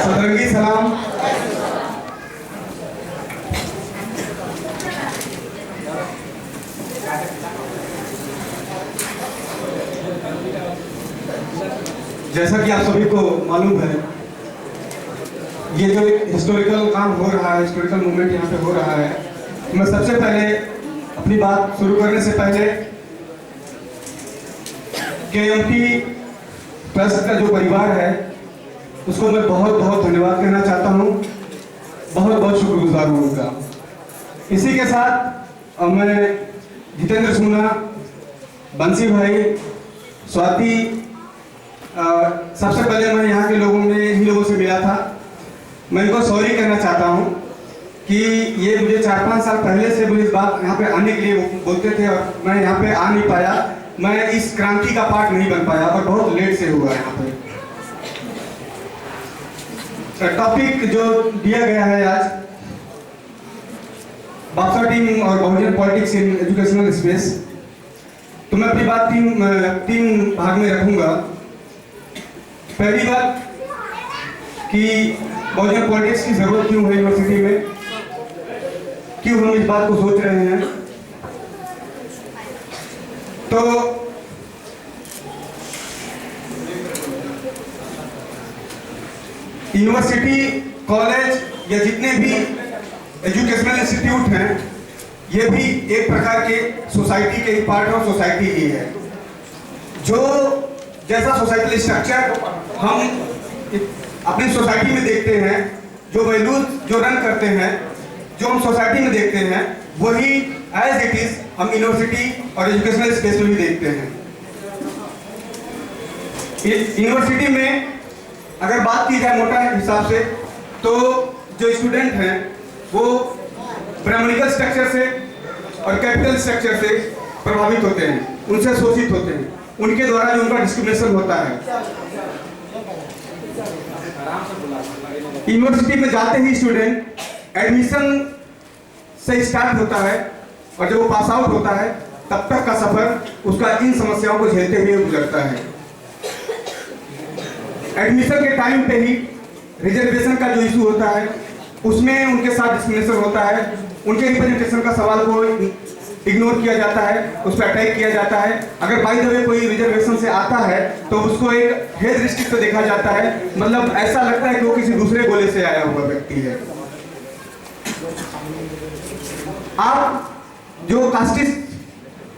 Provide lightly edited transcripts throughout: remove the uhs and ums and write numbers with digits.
सतरंगी सलाम। जैसा कि आप सभी को मालूम है, ये जो हिस्टोरिकल काम हो रहा है, हिस्टोरिकल मूवमेंट यहाँ पे हो रहा है, मैं सबसे पहले अपनी बात शुरू करने से पहले केएमटी ट्रस्ट का जो परिवार है उसको मैं बहुत बहुत धन्यवाद कहना चाहता हूँ, बहुत बहुत शुक्रगुजार हूँ उनका। इसी के साथ मैं जितेंद्र सुना, बंसी भाई, स्वाति, सबसे पहले मैं यहाँ के इन्हीं लोगों से मिला था। मैं इनको सॉरी कहना चाहता हूँ कि ये मुझे 4-5 साल पहले से मुझे इस बात यहाँ पे आने के लिए बोलते थे और मैं यहाँ पे आ नहीं पाया, मैं इस क्रांति का पार्ट नहीं बन पाया और बहुत लेट से हुआ यहाँ पे। टॉपिक जो दिया गया है आज, बापसा टीम और बहुजन पॉलिटिक्स इन एजुकेशनल स्पेस, तो मैं अपनी बात तीन भाग में रखूंगा। पहली बात कि बहुजन पॉलिटिक्स की जरूरत क्यों है यूनिवर्सिटी में, क्यों हम इस बात को सोच रहे हैं। तो यूनिवर्सिटी, कॉलेज या जितने भी एजुकेशनल इंस्टीट्यूट हैं, ये भी एक प्रकार के सोसाइटी के ही पार्ट और सोसाइटी ही है। जो जैसा सोसाइटल स्ट्रक्चर हम अपनी सोसाइटी में देखते हैं, जो वैल्यूज जो रन करते हैं, जो हम सोसाइटी में देखते हैं, वही एज इट इज हम यूनिवर्सिटी और एजुकेशनल स्पेस में भी देखते हैं। यूनिवर्सिटी में अगर बात की जाए मोटा हिसाब से, तो जो स्टूडेंट हैं वो ब्राह्मणिकल स्ट्रक्चर से और कैपिटल स्ट्रक्चर से प्रभावित होते हैं, उनसे शोषित होते हैं, उनके द्वारा जो उनका डिस्क्रिमिनेशन होता है। यूनिवर्सिटी में जाते ही स्टूडेंट एडमिशन से स्टार्ट होता है और जब वो पास आउट होता है तब तक का सफर उसका इन समस्याओं को झेलते हुए गुजरता है। एडमिशन के टाइम पे ही रिजर्वेशन का जो इशू होता है उसमें उनके साथ डिस्क्रिमिनेशन होता है, उनके रिप्रेजेंटेशन का सवाल को इग्नोर किया जाता है, उस पर अटैक किया जाता है। अगर बाय द वे कोई रिजर्वेशन से आता है तो उसको एक हेय दृष्टि से देखा जाता है, मतलब ऐसा लगता है कि वो किसी दूसरे गोले से आया हुआ व्यक्ति है। आप जो कास्टिस्ट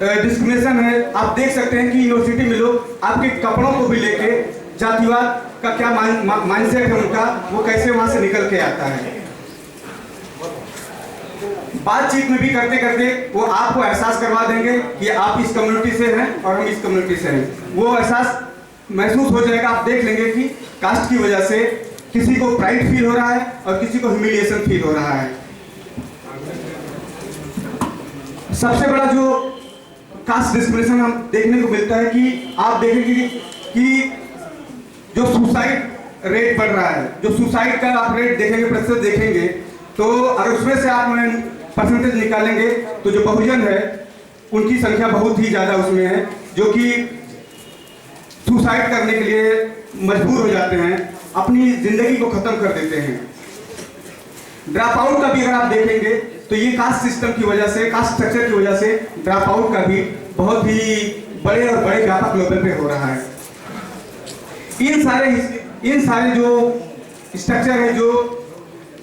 डिस्क्रिमिनेशन है, आप देख सकते हैं कि यूनिवर्सिटी में लोग आपके कपड़ों को भी लेके जातिवाद का क्या माइंडसेट है उनका, वो कैसे वहां से निकल के आता है। बातचीत में भी करते करते वो आपको एहसास करवा देंगे कि आप इस कम्युनिटी से हैं और हम इस कम्युनिटी से हैं। वो एहसास महसूस हो जाएगा, आप देख लेंगे कि कास्ट की वजह से किसी को प्राइड फील हो रहा है और किसी को ह्यूमिलिएशन फील हो रहा है। सबसे बड़ा जो कास्ट डिस्क्रिमिनेशन हम देखने को मिलता है कि आप देखेंगे कि जो सुसाइड रेट बढ़ रहा है, जो सुसाइड का आप रेट देखेंगे, प्रतिशत देखेंगे, तो अगर उसमें से आप परसेंटेज निकालेंगे तो जो बहुजन है उनकी संख्या बहुत ही ज्यादा उसमें है, जो कि सुसाइड करने के लिए मजबूर हो जाते हैं, अपनी जिंदगी को खत्म कर देते हैं। ड्रॉप आउट का भी अगर आप देखेंगे तो ये कास्ट सिस्टम की वजह से, कास्ट स्ट्रक्चर की वजह से ड्रॉप आउट का भी बहुत ही बड़े और बड़े व्यापक लेवल पे हो रहा है। इन सारे जो स्ट्रक्चर है, जो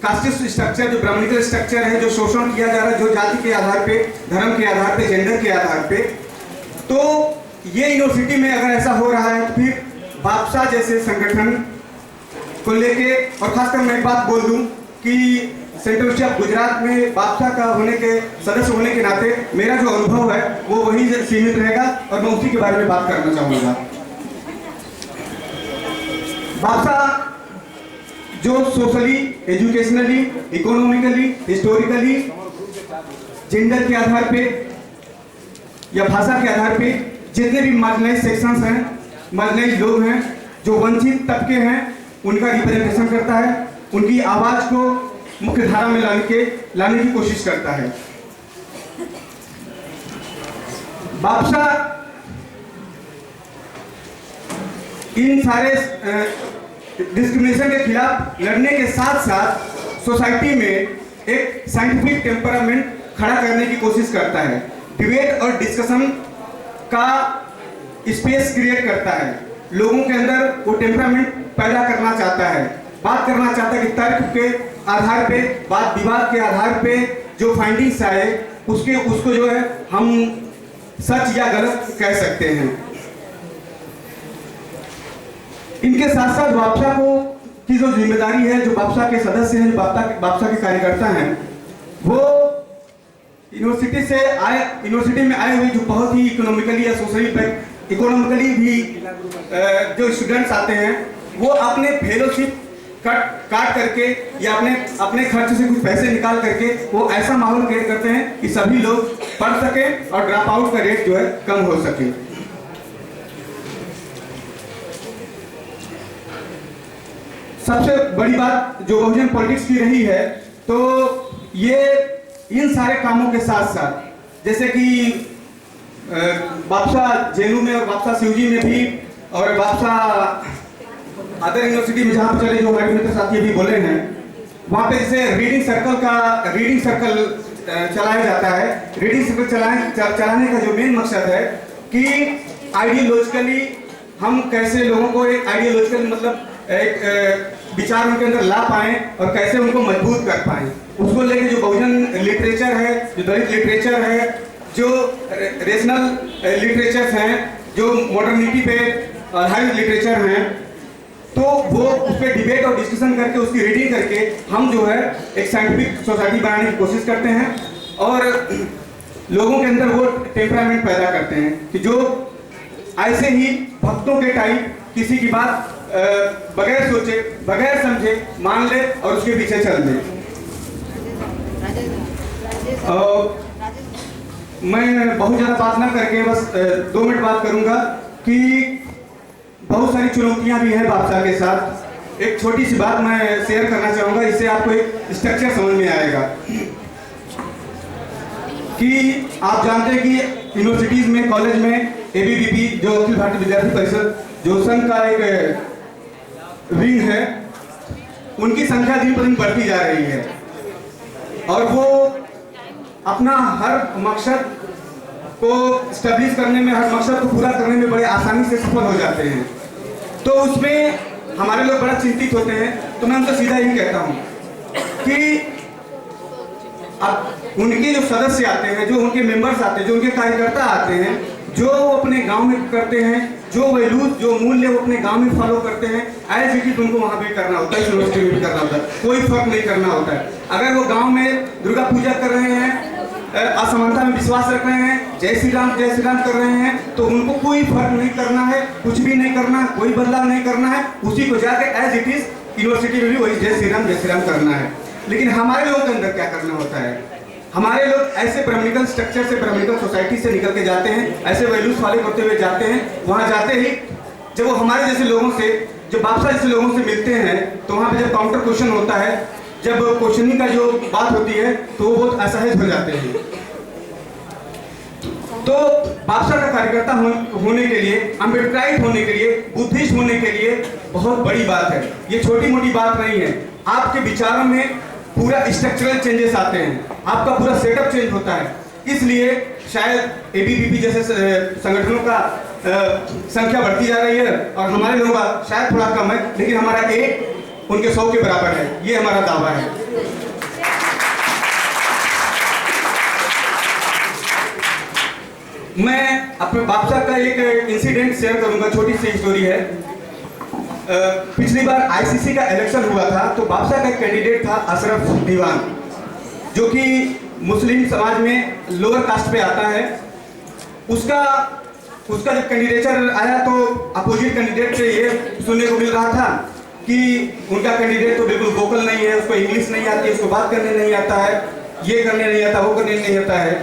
कास्टिस्ट स्ट्रक्चर, जो ब्राह्मणिकल स्ट्रक्चर है, जो शोषण किया जा रहा है, जो जाति के आधार पे, धर्म के आधार पे, जेंडर के आधार पे, तो ये यूनिवर्सिटी में अगर ऐसा हो रहा है तो फिर बापसा जैसे संगठन को लेके, और खासकर मैं एक बात बोल दूं कि सेंट्रल यूनिवर्सिटी ऑफ गुजरात में बापसा का होने के सदस्य होने के नाते मेरा जो अनुभव है वो वही सीमित रहेगा और मैं उसी के बारे में बात करना चाहूंगा। बापसा जो socially, educationally, economically, historically, gender के आधार पे या भाषा के आधार पे जितने भी मार्जिनलाइज सेक्शंस हैं, मार्जिनलाइज लोग हैं, जो वंचित तबके हैं, उनका रिप्रेजेंटेशन करता है, उनकी आवाज को मुख्य धारा में लाने की कोशिश करता है। बापसा इन सारे डिस्क्रिमिनेशन के खिलाफ लड़ने के साथ साथ सोसाइटी में एक साइंटिफिक टेम्परामेंट खड़ा करने की कोशिश करता है, डिबेट और डिस्कशन का स्पेस क्रिएट करता है, लोगों के अंदर वो टेम्परामेंट पैदा करना चाहता है, बात करना चाहता है कि तर्क के आधार पे, वाद विवाद के आधार पे जो फाइंडिंग्स आए उसको जो है हम सच या गलत कह सकते हैं। इनके साथ साथ वापसा को की जो जिम्मेदारी है, जो वापसा के सदस्य हैं, जो वापसा के कार्यकर्ता हैं, वो यूनिवर्सिटी में आए हुए जो बहुत ही इकोनॉमिकली या सोशली इकोनॉमिकली भी जो स्टूडेंट्स आते हैं, वो अपने फेलोशिप काट करके या अपने खर्च से कुछ पैसे निकाल करके वो ऐसा माहौल क्रिएट करते हैं कि सभी लोग पढ़ सके और ड्रॉप आउट का रेट जो है कम हो सके। सबसे बड़ी बात जो बहुजन पॉलिटिक्स की रही है, तो ये इन सारे कामों के साथ साथ जैसे कि वापसा जेएनयू में और वापसा सीयूजी में भी और वापसा अदर यूनिवर्सिटी में जहाँ पे चले, जो हमारे मित्र साथी अभी बोले हैं, वहाँ पे जैसे रीडिंग सर्कल चलाया जाता है। रीडिंग सर्कल चलाने का जो मेन मकसद है कि आइडियोलॉजिकली हम कैसे लोगों को एक आइडियोलॉजिकल मतलब एक विचार उनके अंदर ला पाएं और कैसे उनको मजबूत कर पाएं, उसको लेके जो बहुजन लिटरेचर है, जो दलित लिटरेचर है, जो रेशनल लिटरेचर्स हैं, जो मॉडर्निटी पे आधारित लिटरेचर हैं, तो वो उस पर डिबेट और डिस्कशन करके उसकी रीडिंग करके हम जो है एक साइंटिफिक सोसाइटी बनाने की कोशिश करते हैं और लोगों के अंदर वो टेम्परामेंट पैदा करते हैं कि जो ऐसे ही भक्तों के टाइप किसी की बात बगैर सोचे बगैर समझे मान ले और उसके पीछे चल दे। मैं बहुत ज़्यादा बात ना करके बस 2 मिनट बात करूंगा कि बहुत सारी चुनौतियां भी हैं वापसा के साथ। एक छोटी सी बात मैं शेयर करना चाहूँगा, इससे आपको एक स्ट्रक्चर समझ में आएगा कि आप जानते हैं कि यूनिवर्सिटीज़ में, कॉलेज में एबीवीपी जो अखिल भारतीय विद्यार्थी परिषद जो संघ का एक विंग है, उनकी संख्या दिन पर दिन बढ़ती जा रही है और वो अपना हर मकसद को स्टैब्लिश करने में, हर मकसद को पूरा करने में बड़े आसानी से सफल हो जाते हैं। तो उसमें हमारे लोग बड़ा चिंतित होते हैं। तो मैं उनसे सीधा यही कहता हूँ कि अब उनके जो सदस्य आते हैं, जो उनके मेंबर्स आते हैं, जो उनके कार्यकर्ता आते हैं, जो अपने गांव में करते हैं, जो वैल्यूज, जो मूल्य वो अपने गांव में फॉलो करते हैं, एज इट इज उनको वहाँ भी करना होता है, यूनिवर्सिटी में भी करना होता है, कोई फर्क नहीं करना होता है। अगर वो गांव में दुर्गा पूजा कर रहे हैं, असमानता में विश्वास रख रहे हैं, जय श्री राम कर रहे हैं, तो उनको कोई फर्क नहीं करना है, कुछ भी नहीं करना, कोई बदलाव नहीं करना है, उसी को जाके एज इट इज यूनिवर्सिटी में भी वही जय श्री राम करना है। लेकिन हमारे लोगों के अंदर क्या करना होता है, हमारे लोग ऐसे ब्राह्मणिकल स्ट्रक्चर से, ब्राह्मणिकल सोसाइटी से निकल के जाते हैं, ऐसे वैल्यूज फॉलो करते हुए जाते हैं। वहाँ जाते ही जब वो हमारे जैसे लोगों से, जो वापसा जैसे लोगों से मिलते हैं, तो वहाँ पे जब काउंटर क्वेश्चन होता है, जब क्वेश्चनिंग का जो बात होती है, तो वो बहुत असहज हो जाते हैं। तो वापसा का कार्यकर्ता होने के लिए, अम्बेडकराइट होने के लिए, बुद्धिस्ट होने के लिए बहुत बड़ी बात है। ये छोटी मोटी बात नहीं है। आपके विचारों में पूरा स्ट्रक्चरल चेंजेस आते हैं, आपका पूरा सेटअप चेंज होता है। इसलिए शायद एबीवीपी जैसे संगठनों का संख्या बढ़ती जा रही है और हमारे लोगों का शायद थोड़ा कम है, लेकिन हमारा 1 उनके 100 के बराबर है, ये हमारा दावा है। मैं अपने वापसा का एक इंसिडेंट शेयर करूंगा, छोटी सी स्टोरी है। पिछली बार आईसीसी का इलेक्शन हुआ था, तो वापसा का एक कैंडिडेट था अशरफ दीवान, जो कि मुस्लिम समाज में लोअर कास्ट पे आता है। उसका जब कैंडिडेचर आया तो अपोजिट कैंडिडेट से ये सुनने को मिल रहा था कि उनका कैंडिडेट तो बिल्कुल वोकल नहीं है, उसको इंग्लिश नहीं आती है, उसको बात करने नहीं आता है, ये करने नहीं आता, वो करने नहीं आता है।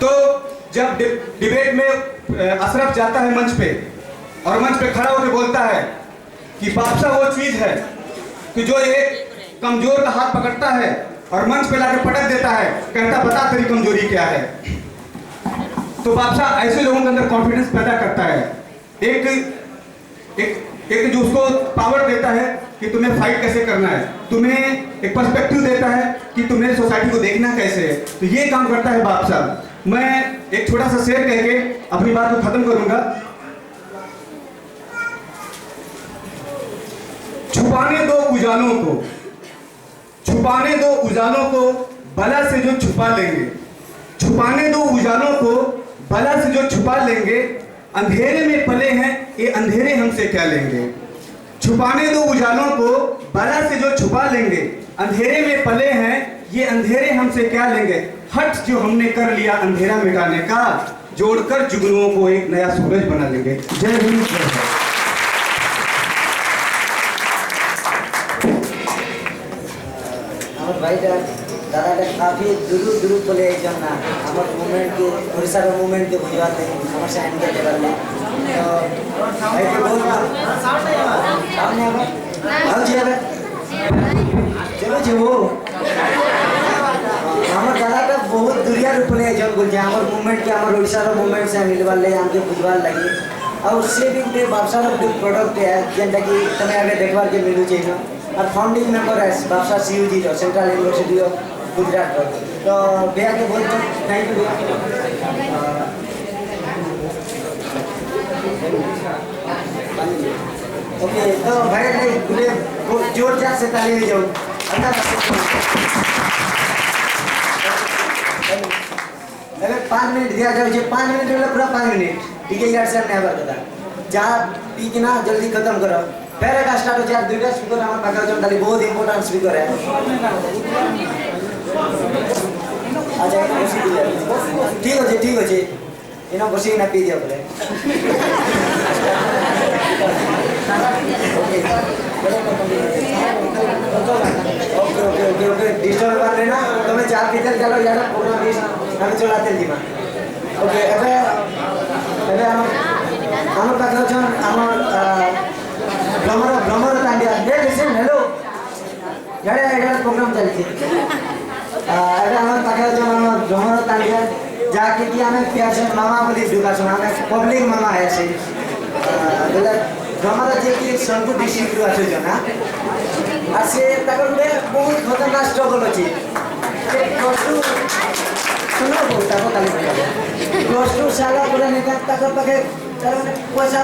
तो जब डिबेट में अशरफ जाता है मंच पे और मंच पे खड़ा होकर बोलता है कि वापसा वो चीज है कि जो एक कमजोर का हाथ पकड़ता है और मंच पे लाके पटक देता है, कहता बता तेरी कमजोरी क्या है। तो वापसा ऐसे लोगों के अंदर कॉन्फिडेंस पैदा करता है। एक एक जो उसको पावर देता है कि तुम्हें फाइट कैसे करना है, तुम्हें एक पर्सपेक्टिव देता है कि तुम्हें सोसाइटी को देखना कैसे है। तो ये काम करता है बाप साहब। मैं एक छोटा सा शेर कह के अपनी बात को खत्म करूंगा। छुपाने दो उजालों को, छुपाने दो उजालों को, बला से जो छुपा लेंगे। छुपाने दो उजालों को, बला से जो छुपा लेंगे। अंधेरे में पले हैं, ये अंधेरे हमसे क्या लेंगे। छुपाने दो उजालों को, बला से जो छुपा लेंगे। अंधेरे में पले हैं, ये अंधेरे हमसे क्या लेंगे। हट जो हमने कर लिया अंधेरा मिटाने का, जोड़कर जुगनुओं को एक नया सूरज बना लेंगे। जय हिंद। दादा काफी दूर बोले एकदम ना हमारे मूवमेंट के ओडिशा का मूवमेंट के बुझवाते हैं हमारे से एंड करते वाले तो भाई के बोल सामने अब जी अब चलो जी वो हमारे दादा का बहुत दुनिया रूप ले जब बोलते हैं हमारे मूवमेंट के हमारे ओडिशा का मूवमेंट से मिलने वाले हमके बुझवाल लगी और उससे भी उनके बापसा का प्रोडक्ट है जेंटा कि तुम्हें आगे देखवार के मिलू चाहिए और फाउंडिंग मेंबर है बापसा CUG तो सेंट्रल यूनिवर्सिटी ऑफ गुजरात तो भैया के बोलते थैंक यू ओके तो भाई नहीं पूरे जोरदार से ताली बजाओ अगर 5 मिनट दिया जाए 5 मिनट मतलब पूरा 5 मिनट ठीक है यार सर नहीं बता चाह पी के ना जल्दी खत्म करो फिर का स्टार्ट हो जाए दुईटा स्पीकर हमारे पास जो ताली बहुत इंपॉर्टेंट स्पीकर है अच्छा ठीक अच्छे इन्हों बस ना पी दिया बोले okay okay okay okay disturb कर लेना तुम्हें चार भीतर चलो यार प्रोग्राम हम चलाते हैं दिमाग ओके अबे हम पास जो हम भ्रमर तांडिया दे लिसन हेलो यार प्रोग्राम चलती अबे हम पास जो हम भ्रमर तांडिया जाके कि हमें प्यार मामा बोली दुका सुना हमें पब्लिक मामा है से मतलब भ्रमर जे कि संकु डिस्ट्रिक्ट আছে जना আর সে তাকর মে বহুত খতরনাক স্ট্রাগল আছে শুনো বলতা কালি প্লাস 2 সালা বলে নিকা তাকর পাকে পয়সা